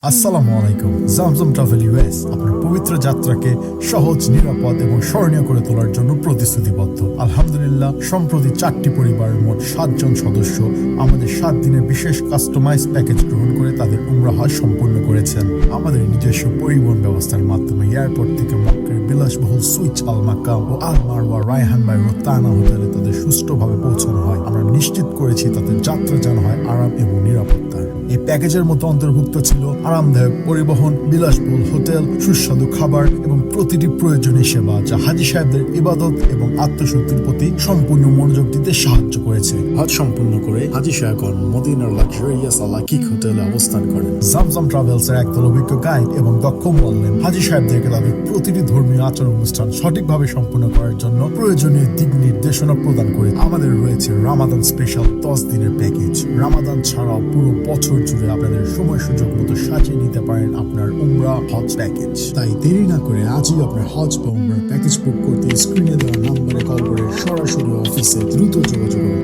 আসসালামু আলাইকুম। Zamzam travel US আপনার পবিত্র যাত্রাকে সহজ, নিরাপদ এবং স্মরণীয় করে তোলার জন্য প্রতিশ্রুতিবদ্ধ। আলহামদুলিল্লাহ, সম্প্রতি 4টি পরিবারের মোট 7 জন সদস্য আমাদের 7 দিনের বিশেষ কাস্টমাইজ প্যাকেজ গ্রহণ করে তাদের উমরা হজ সম্পূর্ণ করেছেন। আমাদের নিজস্ব পরিবহন ব্যবস্থার মাধ্যমে এয়ারপোর্ট থেকে মক্কার বিলাসবহুল সুইচ আল মাকাম ও আল মারওয়া রায়হান বাই রোতানা হোটেলে তাদের সুষ্ঠুভাবে পৌঁছানো হয়। আমরা নিশ্চিত করেছি তাদের যাত্রা যেন হয় আরাম এবং নিরাপত্তার। এই প্যাকেজের মতো অন্তর্ভুক্ত ছিল আরামদায়ক পরিবহন, বিলাসবহুল হোটেল, সুস্বাদু খাবার এবং প্রতিটি প্রয়োজনীয় সেবা, যা হাজী সাহেবদের ইবাদত এবং আত্মশুদ্ধির প্রতি সম্পূর্ণ মনোযোগ দিতে সাহায্য করেছে। হজ সম্পূর্ণ করে হাজী সাহেবগণ মদিনার লাক্সারিয়াস আলাকিক হোটেলে অবস্থান করেন। জামজাম ট্রাভেলস এর একদল অভিজ্ঞ গাইড এবং দক্ষ মোয়াল্লেম হাজী সাহেবদেরকে তাদের প্রতিটি ধর্মীয় আচার অনুষ্ঠান সঠিকভাবে সম্পন্ন করার জন্য প্রয়োজনীয় দিক নির্দেশনা প্রদান করে। আমাদের রয়েছে রামাদান স্পেশাল 10 দিনের প্যাকেজ। রামাদান ছাড়াও পুরো বছর জুড়ে আপনাদের সময় সুযোগ মতো সাজিয়ে নিতে পারেন আপনার উমরা হজ প্যাকেজ। তাই দেরি না করে আজই আপনার হজ বা উমরার প্যাকেজ বুক করতে স্ক্রিনে দেওয়া নম্বরে কল করে সরাসরি অফিসে দ্রুত যোগাযোগ করুন।